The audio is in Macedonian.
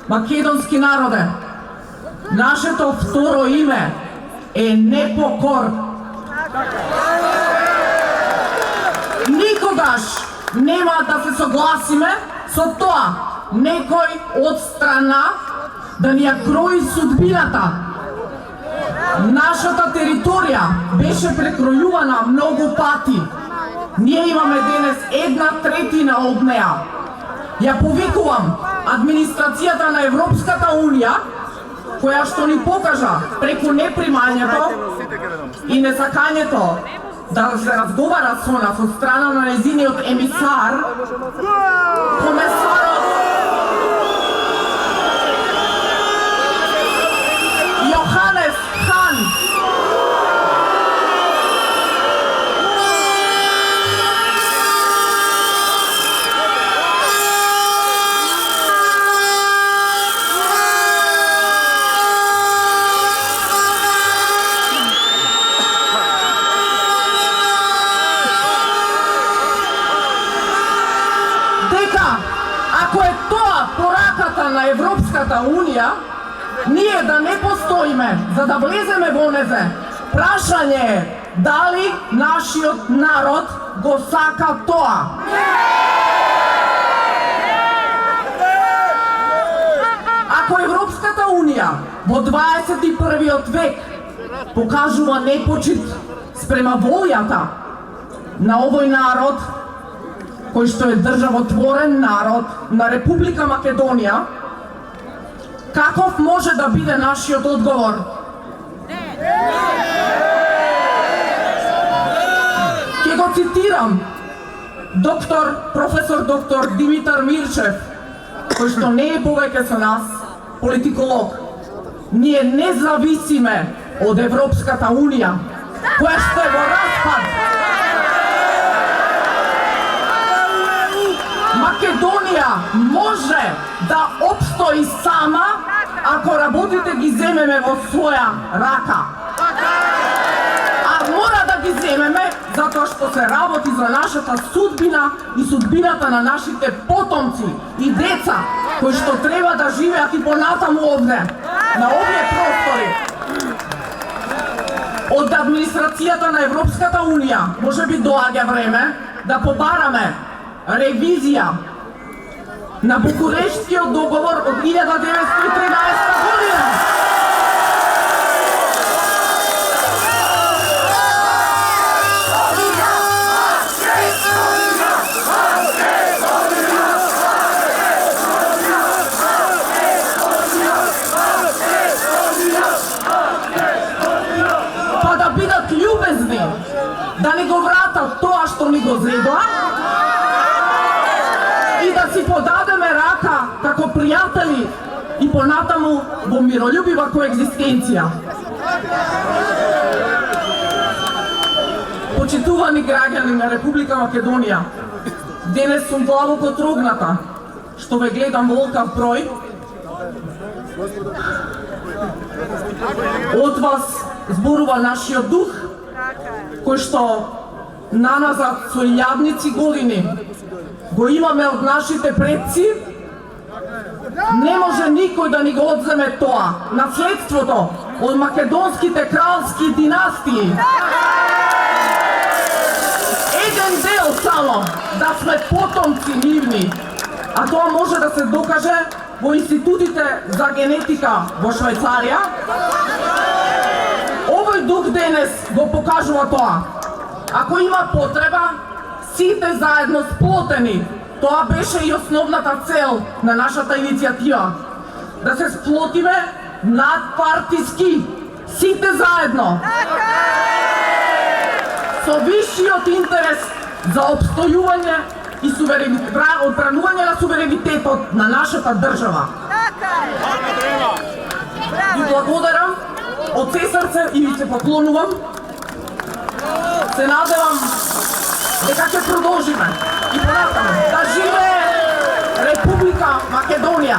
македонски народе, нашето второ име е непокор. Никогаш нема да се согласиме со тоа некој од страна да ни ја крои судбината. Нашата територија беше прекројувана многу пати. Ние имаме денес 1/3 од неа. Ја повикувам администрацијата на Европската Унија, која што ни покажа преку непримањето и несакањето да се разговара со нас од страна на незиниот емисар, комесарот Јоханес Хан. Ако е тоа пораката на Европската Унија, ние да не постоиме за да влеземе во незе, прашање е дали нашиот народ го сака тоа. Ако Европската Унија во 21. век покажува непочит спрема волјата на овој народ, кој што е државотворен народ на Република Македонија, каков може да биде нашиот одговор? Ке го цитирам професор доктор Димитар Мирчев, кој што не е повеќе со нас, политиколог. Ние не зависиме од Европската Унија, која што е во распад. Македонија може да обстои сама ако работите ги земеме во своја рака. А мора да ги земеме затоа што се работи за нашата судбина и судбината на нашите потомци и деца кои што треба да живеат и понатаму овде, на овие простори. Од администрацијата на Европската Унија можеби доаѓа време да побараме ревизија на Букурештскиот договор од 1913 година. Па да бидат љубезни, да ни го вратат тоа што ни го зедоа, и да си подадеме рака како пријатели и понатаму во миролюбива коегзистенција. Почитувани граѓани на Република Македонија, денес сум длабоко трогната што ве гледам во оваков број. Од вас зборува нашиот дух, кој што наназад со илјадници години го имаме од нашите предци. Не може никој да ни го одземе тоа, наследството од македонските кралски династии. Еден дел само да сме потомци нивни, а тоа може да се докаже во институтите за генетика во Швајцарија. Овој дух денес го покажува тоа. Ако има потреба, сите заедно сплотени. Тоа беше и основната цел на нашата иницијатива. Да се сплотиме надпартиски, сите заедно. Со висшиот интерес за обстојување и одбранување на суверенитетот на нашата држава. Ви благодарам од се срце и ви се поклонувам. Се надевам дека ќе продолжиме и понатаму. Да живее Република Македонија!